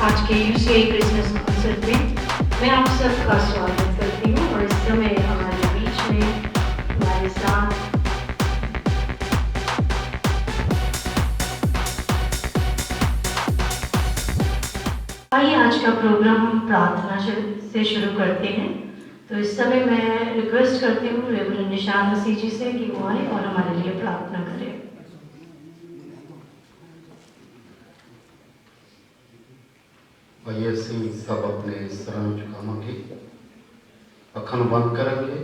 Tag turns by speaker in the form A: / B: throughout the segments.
A: आज के UCI Christmas concert में मैं आप सबका स्वागत करती हूँ और इस समय हमारे बीच में हमारे साथ आइए आज का प्रोग्राम हम प्रार्थना से शुरू करते हैं। तो इस समय मैं रिक्वेस्ट करती हूँ रेवरेंड निशान मसीह जी से कि वो आए और हमारे लिए प्रार्थना करें।
B: आइए ਅਸੀਂ सब अपने सिर ਨੂੰ ਝੁਕਾਵਾਂਗੇ, ਅੱਖਾਂ ਨੂੰ ਬੰਦ ਕਰਾਂਗੇ।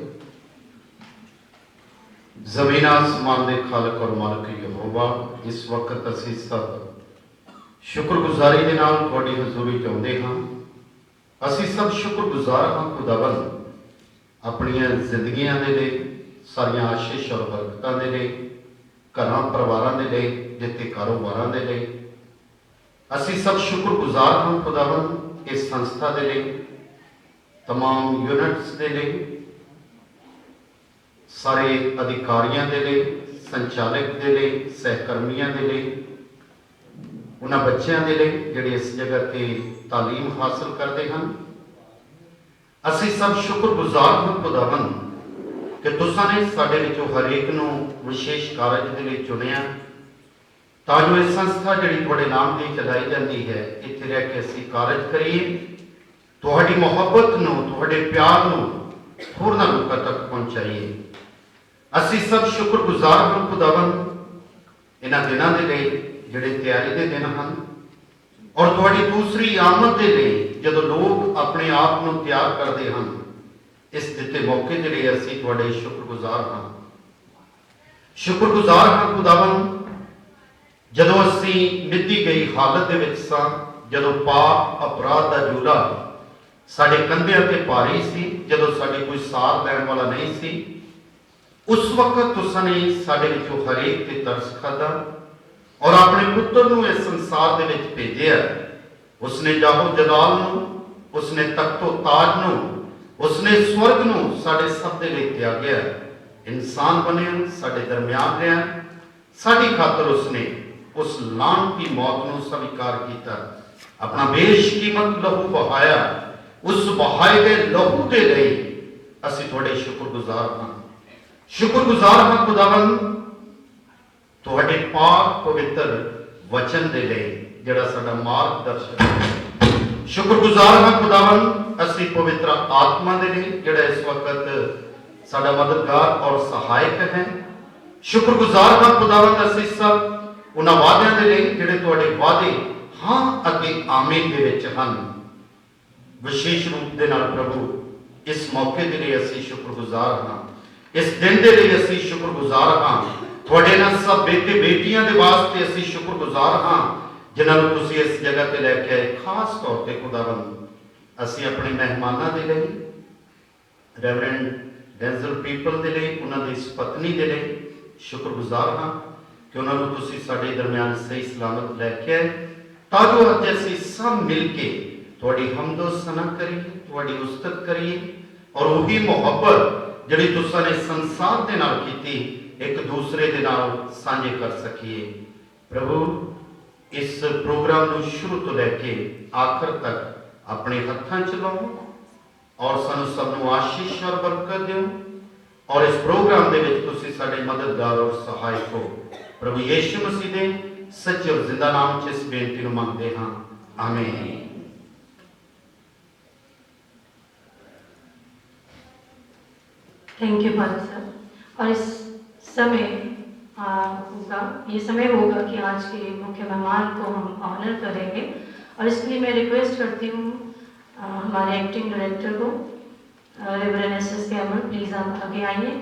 B: ਜ਼ਮੀਨ ਆਸਮਾਨ ਦੇ ਖਾਲਕ ਔਰ ਮਾਲਕ ਯਹੋਵਾ, ਇਸ ਵਕਤ ਅਸੀਂ ਸਭ ਸ਼ੁਕਰਗੁਜ਼ਾਰੀ ਦੇ ਨਾਲ ਤੁਹਾਡੀ ਹਜ਼ੂਰੀ 'ਚ ਆਉਂਦੇ ਹਾਂ। ਅਸੀਂ ਸਭ ਸ਼ੁਕਰਗੁਜ਼ਾਰ ਹਾਂ ਖੁਦਾਵੰਦ, ਆਪਣੀਆਂ ਜ਼ਿੰਦਗੀਆਂ ਦੇ ਲਈ, ਸਾਰੀਆਂ ਆਸ਼ੀਸ਼ ਔਰ ਬਰਕਤਾਂ ਦੇ ਲਈ, ਘਰਾਂ ਪਰਿਵਾਰਾਂ ਦੇ ਲਈ, ਦਿੱਤੇ ਕਾਰੋਬਾਰਾਂ ਦੇ ਲਈ। ਅਸੀਂ ਸਭ ਸ਼ੁਕਰਗੁਜ਼ਾਰ ਹਾਂ ਖੁਦਾਵੰਦ ਇਸ ਸੰਸਥਾ ਦੇ ਲਈ, तमाम यूनिट्स के लिए, सारे अधिकारियों के लिए, संचालक के लिए, सहकर्मियों के लिए, उन्होंने बच्चों के लिए जोड़े इस जगह पर तालीम हासिल करते हैं। असी सब शुक्रगुजार हाँ खुदावंद कि तुसां ने साडे विचों हरेक नूं विशेष कारज के लिए चुनिया, ताजो इस संस्था जी थोड़े नाम की चलाई जाती है, इत्थे रह के असी कारज करिए, तुहाडी मुहब्बत नूं, तुहाडे प्यार नूं होरनां लोकां तक पहुंचाइए। असी सब शुक्रगुजार हाँ खुदावंद इन्हां दिनां दे लई जिहड़े तैयारी दे दिन हन, और तुहाडी दूसरी आमद दे लई जदों लोग अपने आप नूं तैयार करते हैं। इस दिते मौके के लिए असी तुहाडे शुक्रगुजार हाँ। शुक्रगुजार हाँ खुदावंद, जदों असी मिधी गई हालत दे विच सां, जदों पाप अपराध दा जूला साडे कंधिਆਂ ते भारी सी, जदों साडी कोई सार लैण वाला नहीं सी, उस वक्त तुसां ने साडे विचों हरेक ते तरस खादा और अपने पुत्र नूं इस संसार दे विच भेजिया। उसने जाहो जलाल नूं, उसने तख्तो ताज नूं, उसने स्वर्ग नूं साडे सब दे लई त्यागिया, इंसान बनिया, साडे दरमियान रहा, साडी खातर उसने उस लान की मौत नूं स्वीकार किया, अपना बेशकीमत लहू बहाया। उस बहाए गए लहू के लिए असी थोड़े शुक्रगुजार हाँ। शुक्रगुजार हाँ खुदावंद तुहाडे पाक पवित्र वचन दे लिए जिहड़ा साडा मार्गदर्शक। शुक्रगुजार हाँ खुदावंद असी पवित्र आत्मा दे लिए जिहड़ा इस वक्त साडा मददगार और सहायक है। शुक्रगुजार हाँ खुदावंद असी सब उन्हां वादियां दे लिए जिहड़े तुहाडे वादे हाँ अगे आमीन दे विच हन। विशेष रूप दे नाल प्रभु इस मौके के लिए असी शुक्रगुजार हाँ, इस दिन के लिए असी शुक्रगुजार हाँ। तुहाडे नाल सब बेटे बेटियां दे वास्ते असी शुक्रगुजार हाँ, जिन्हां नूं तुसीं इस जगह ते लैके आए। खास तौर पर खुदावंद असी अपने मेहमानां दे लई, रेवरेंड डेंजल पीपल दे लई, उन्हां दी इस पत्नी दे लई शुक्रगुजार हाँ कि उन्हां नूं तुसीं साडे दरमियान सही सलामत लैके आए, ताजो अज असी सब मिल के तुहाडी हमदो सना करिए, तुहाडी उस्तत करिए और वही मुहब्बत जिहड़ी तुसां ने संसार दे नाल कीती एक दूसरे दे नाल सांझे कर सकीए। प्रभु इस प्रोग्राम नूं शुरू तो लैके आखिर तक अपने हत्थां च लाओ और सानू सब नूं आशीष और बरकत दिओ, और इस प्रोग्राम दे विच तुसीं साडे मददगार और सहायक हो। प्रभु यीशु मसीह दे सच्चे और जिंदा नाम च इस बेनती नूं मंगदे हां, आमीन।
A: थैंक यू फादर साहब। और इस समय ये समय होगा कि आज के मुख्य मेहमान को हम ऑनर करेंगे, और इसके लिए मैं रिक्वेस्ट करती हूँ हमारे एक्टिंग डायरेक्टर को, रेवरेंड एस.एस. कैमल, प्लीज़ आप आगे आइए,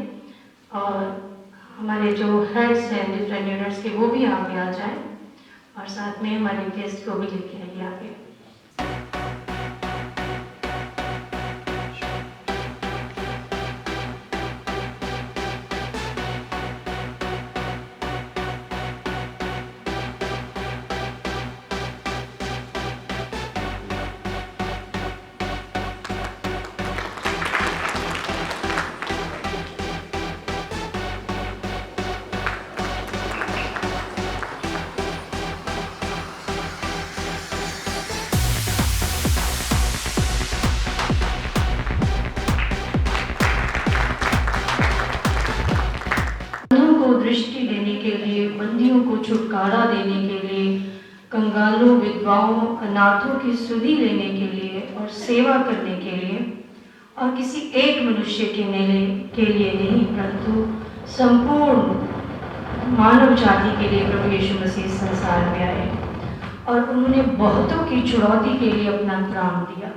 A: और हमारे जो हेड्स हैं डिफरेंट यूनिट्स के वो भी आगे आ जाए, और साथ में हमारे गेस्ट को भी लेके आइए आगे। दृष्टि देने के लिए, बंदियों को छुटकारा देने के लिए, कंगालों, विधवाओं, अनाथों की सुधि लेने के लिए और सेवा करने के लिए, और किसी एक मनुष्य के लिए नहीं, परंतु संपूर्ण मानव जाति के लिए प्रभु यीशु मसीह संसार में आए और उन्होंने बहुतों की छुड़ौती के लिए अपना प्राण दिया।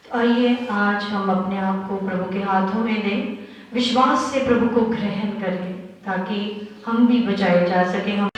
A: तो आइए आज हम अपने आप को प्रभु के हाथों में दें, विश्वास से प्रभु को ग्रहण करें ताकि हम भी बचाए जा सकें। हम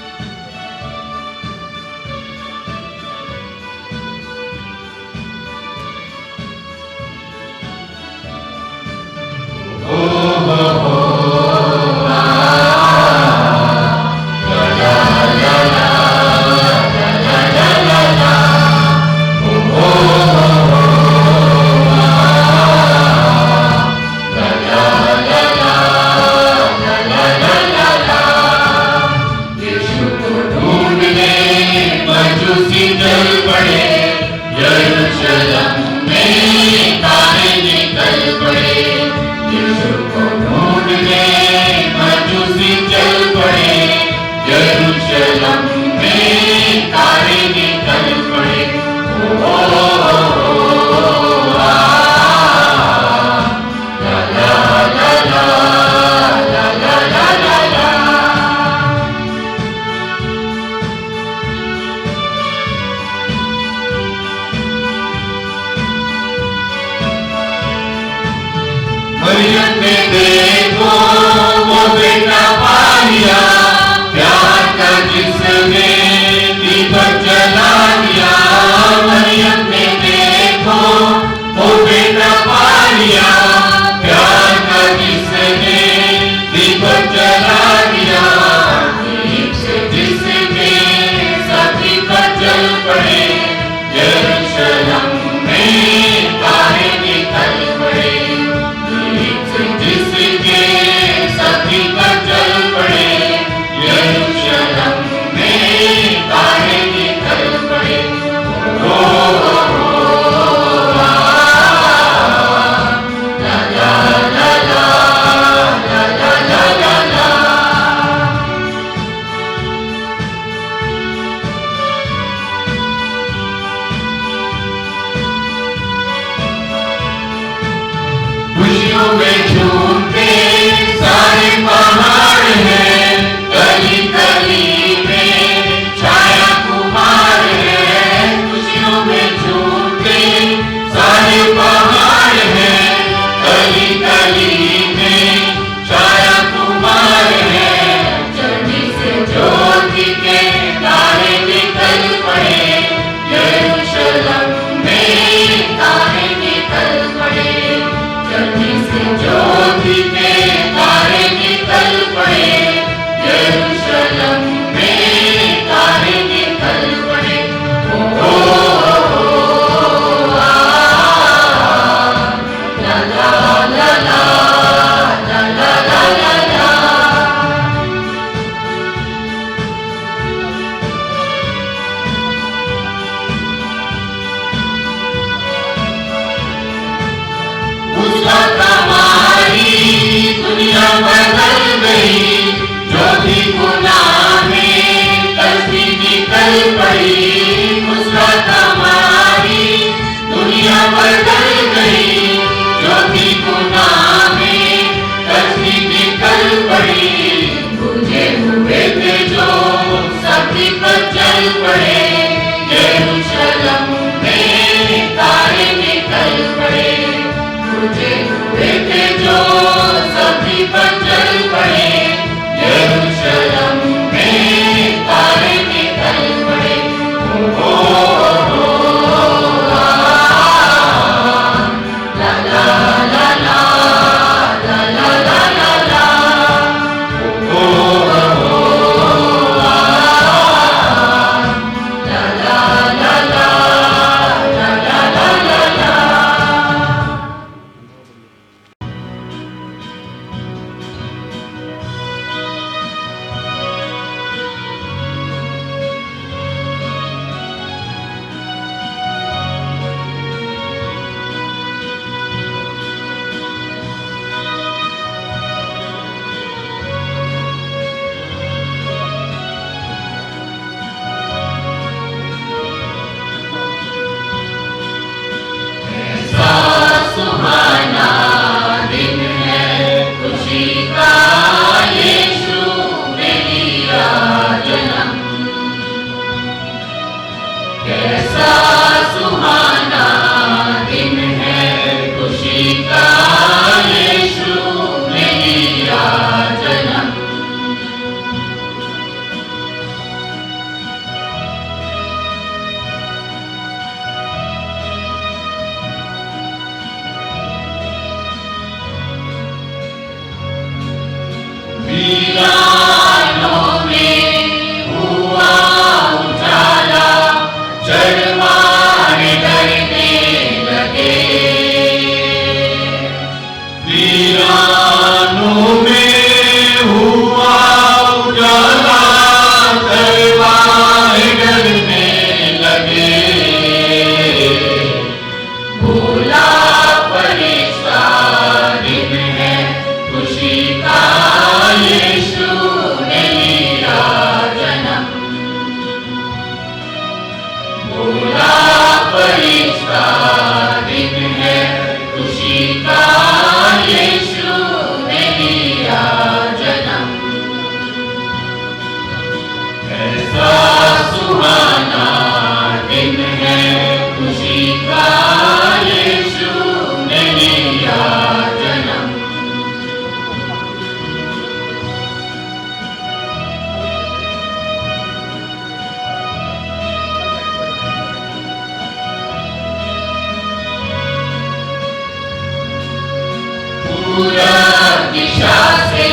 C: पूरब दिशा से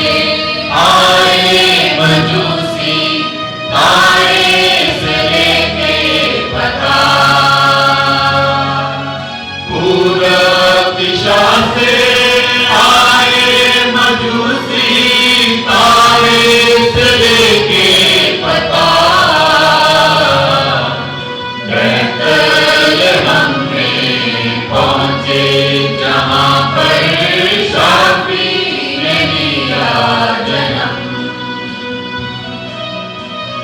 C: आए मजूसी, तारे से लेके पताल। पूरब दिशा से आए मजूसी, तारे से लेके पताल। बेतलहम में पहुंचे जहां पर शाफी ने लिया जन्म।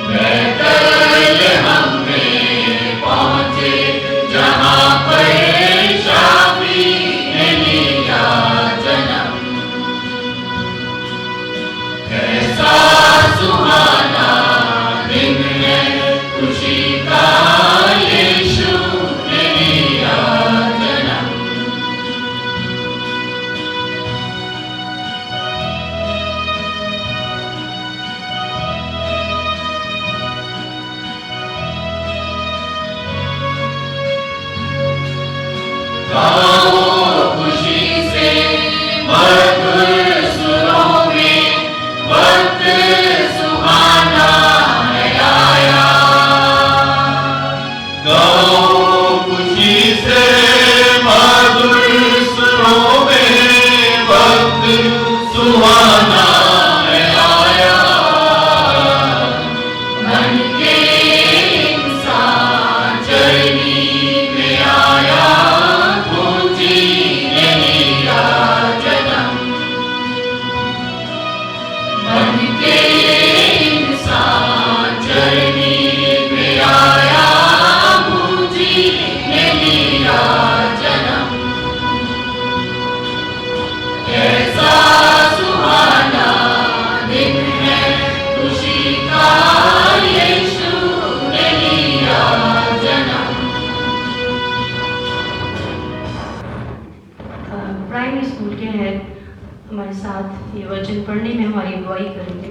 C: बेतलहम में पहुंचे जहां पर शाफी ने लिया जन्म। कैसा सुहाना दिन है खुशी का, यीशु ने लिया जन्म। गाओ खुशी से मधुर सुरों में, वक्त सुहाना है आया। गाओ खुशी से मधुर सुरों में, वक्त सुहाना है आया। मन के इंसान चरनी में आया, पूंजी ने लिया जन्म। मन के इंसान चरनी में आया, पूंजी ने लिया जन्म। कैसा सुहाना दिन है खुशी का, यीशु ने लिया जन्म।
A: प्राइमरी स्कूल के हेड हमारे साथ ये वचन पढ़ने में हमारी अगुवाई करेंगे।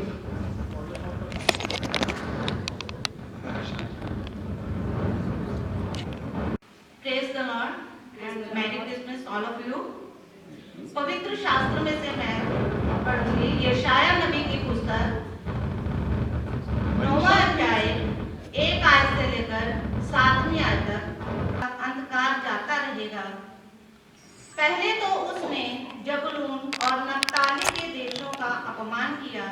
D: Praise the Lord and Merry Christmas all of you. पवित्र शास्त्र में से मैं पढ़ूंगी यशाया नबी की पुस्तक 9वां अध्याय 1 आयत से लेकर 7वीं आयत तक। अंधकार जाता रहेगा। पहले तो उसने जबूलून और नप्ताली के देशों का अपमान किया,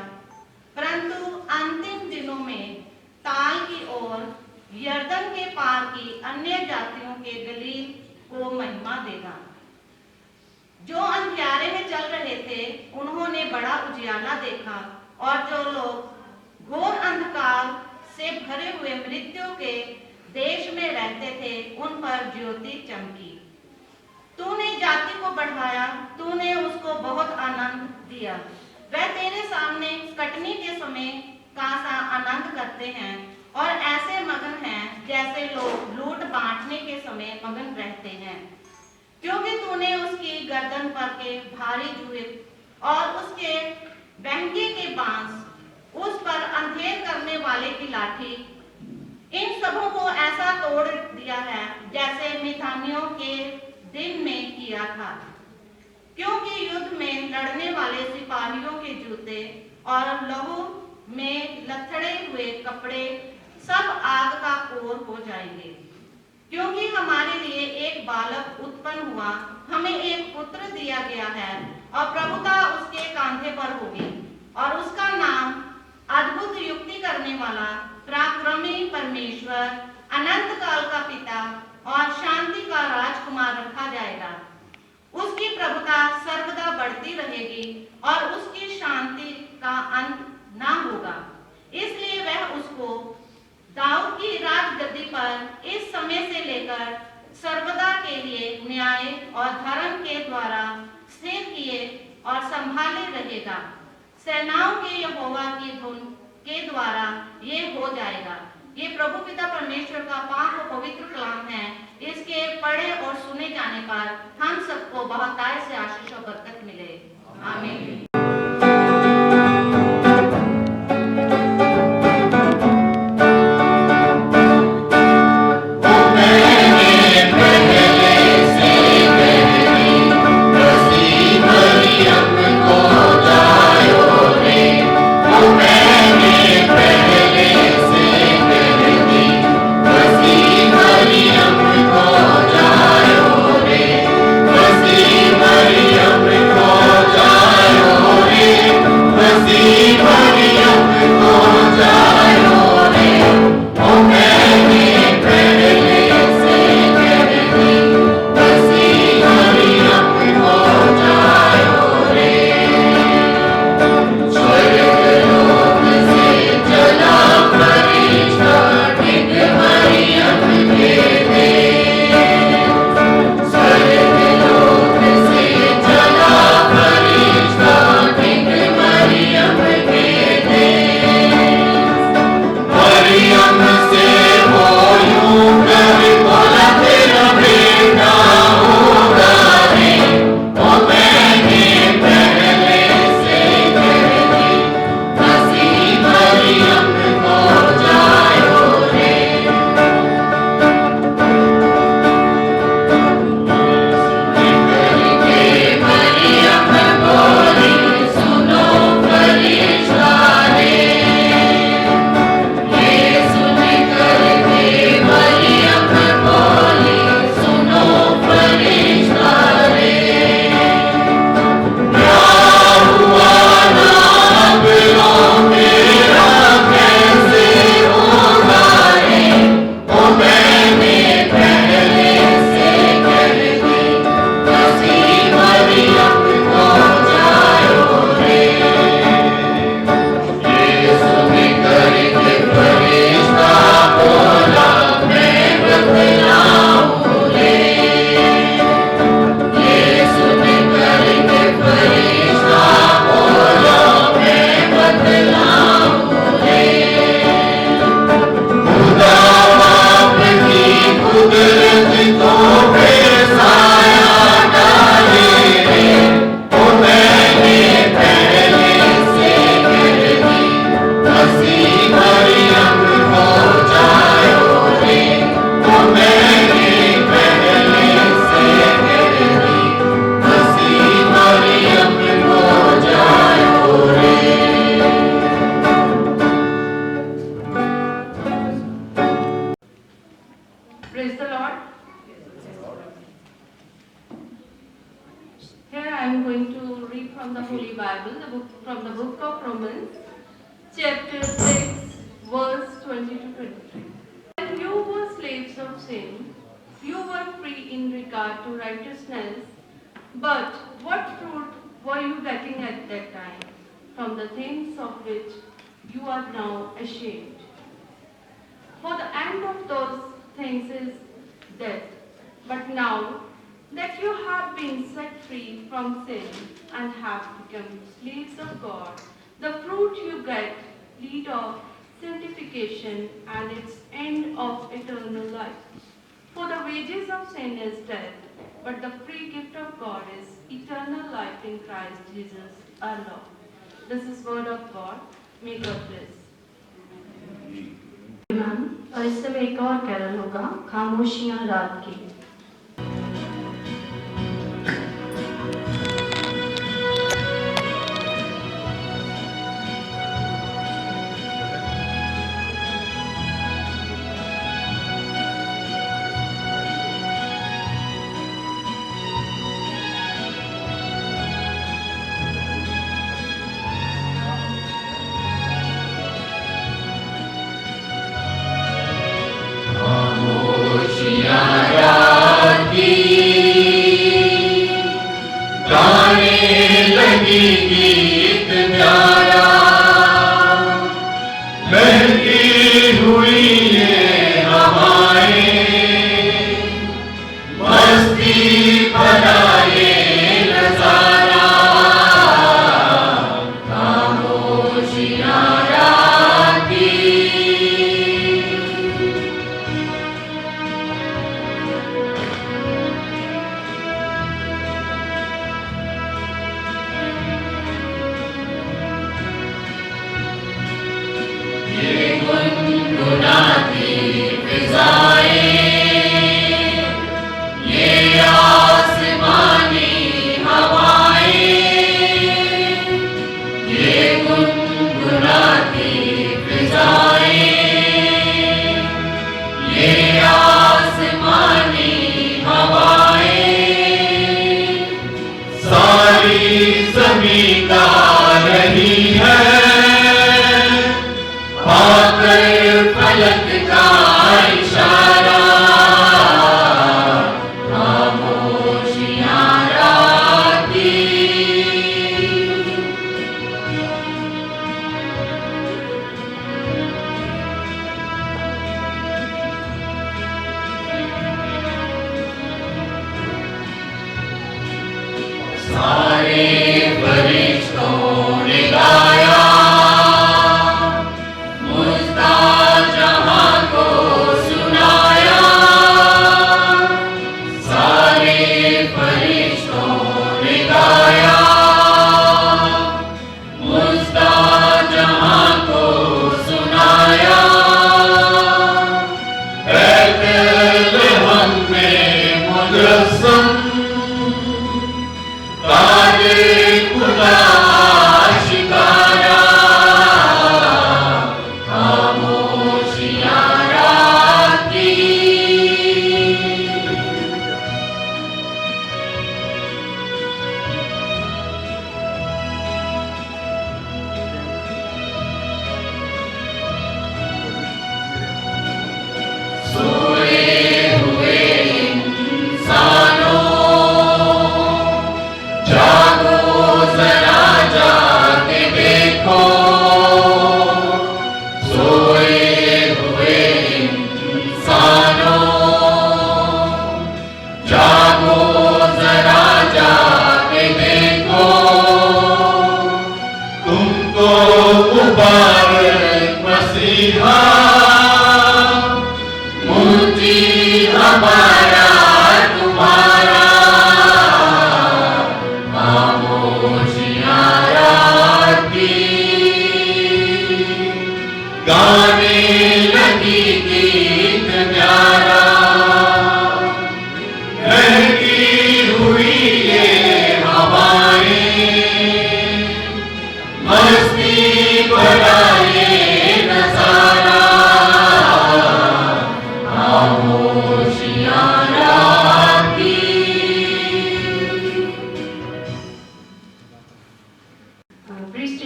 D: परंतु अंतिम दिनों में ताल की ओर यर्दन के पार की अन्य जातियों के गलील को महिमा देगा। जो अंधियारे में चल रहे थे उन्होंने बड़ा उजियाला देखा, और जो लोग घोर अंधकार से भरे हुए मृत्यु के देश में रहते थे उन पर ज्योति चमकी। तूने जाति को बढ़ाया, तूने उसको बहुत आनंद दिया। वह तेरे सामने कटनी के समय का सा आनंद करते हैं और ऐसे मगन हैं जैसे लोग लूट बांटने के समय मगन रहते हैं। क्योंकि तूने उसकी गर्दन पर के भारी जुए और उसके बहंगे के बांस, उस पर अंधेर करने वाले की लाठी, इन सबों को ऐसा तोड़ दिया है जैसे मिथानियों के दिन में किया था। क्योंकि युद्ध में लड़ने वाले सिपाहियों के जूते और लहू में लथड़े हुए कपड़े सब आग का कोर हो जाएंगे। क्योंकि हमारे लिए एक बालक उत्पन्न हुआ, हमें एक पुत्र दिया गया है, और प्रभुता उसके कांधे पर होगी, और उसका नाम अद्भुत युक्ति करने वाला, पराक्रमी परमेश्वर, अनंत काल का पिता और शांति का राजकुमार रखा जाएगा। उसकी प्रभुता सर्वदा बढ़ती रहेगी और उसकी शांति का अंत ना होगा। इसलिए वह उसको दाऊद की राजगद्दी पर इस समय से लेकर सर्वदा के लिए न्याय और धर्म के द्वारा स्थिर किए और संभाले रहेगा। सेनाओं के यहोवा की धुन के द्वारा ये हो जाएगा। ये प्रभु पिता परमेश्वर का पाक और पवित्र कलाम है। इसके पढ़े और सुने जाने पर हम सबको बहुतायत से आशीष और बरकत मिले। आमीन।
C: Yeah.
E: am going to read from the Holy Bible, from the book of Romans, chapter 6, verse 20 to 23. When you were slaves of sin, you were free in regard to righteousness, but what fruit were you getting at that time from the things of which you are now ashamed? For the end of those things is death. But now that you have been set free from sin and have become slaves of God, the fruit you get lead of sanctification and its end of eternal life. For the wages of sin is death, but the free gift of God is eternal life in Christ Jesus our Lord. This is word of God. May God bless.
A: Ma'am, और इस समय एक और Carol होगा, खामोशियां रात की।
C: गीत प्यारा बहती हुई ये हवाएं मस्ती भरा ये नजारा खामोशियां रात की गुनगुनाती फिजाएं ये आसमानी हवाएं ये गुनगुनाती फिजाएं ये आसमानी हवाएं सारी ज़मीं का रही है फलक का इशारा खामोशियां रात की सारे फरिश्तों ने गाया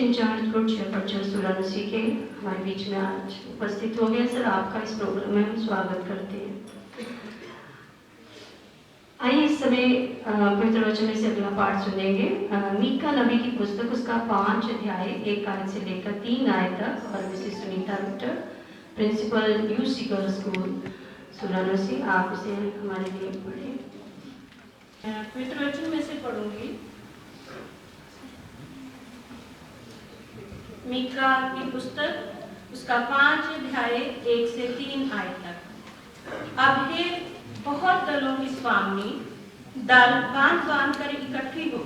A: इंचार्ज गुड शेफर्ड चर्च सुरानुसी के हमारे बीच में आज उपस्थित हो गए। सर, आपका इस प्रोग्राम में हम स्वागत करते हैं। आइए इस समय पवित्र वचन में से अगला पाठ सुनेंगे। मीका नबी की पुस्तक, उसका 5 अध्याय 1 आयत से लेकर 3 आयत तक, और Mrs Sunita Victor, principal UC girls school सुरानुसी, आप इसे हमारे लिए पढ़ें।
E: पवित्र वचन में से पढ़ूंगी। मीका की पुस्तक, उसका 5 अध्याय 1 से 3 आयत तक। अब हे बहुत दलों की स्वामी, दल बांध बांध कर इकट्ठी हो,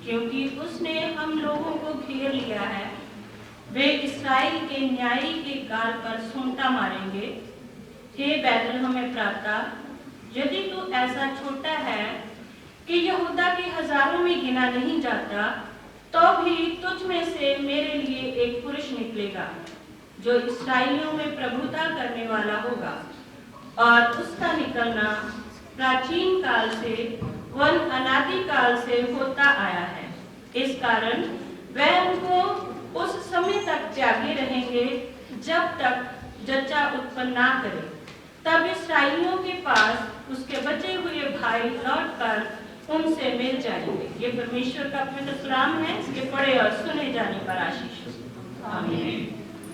E: क्योंकि उसने हम लोगों को घेर लिया है। वे इस्राएल के न्यायी के गाल पर सूंटा मारेंगे। हे बैतलहम एफ्राता, यदि तू ऐसा छोटा है कि यहूदा के हजारों में गिना नहीं जाता, तो भी तुझ में से मेरे लिए एक पुरुष निकलेगा, जो इस्राएलियों में प्रभुता करने वाला होगा, और उसका निकलना प्राचीन काल से वन अनादि काल से होता आया है। इस कारण वह उनको उस समय तक त्यागे रहेंगे जब तक जच्चा उत्पन्न ना करे। तब इस्राएलियों के पास उसके बचे हुए भाई लौटकर उनसे मिल जाएंगे। ये परमेश्वर का पवित्र कलाम है। इसके पढ़े और सुने जाने पर आशीष।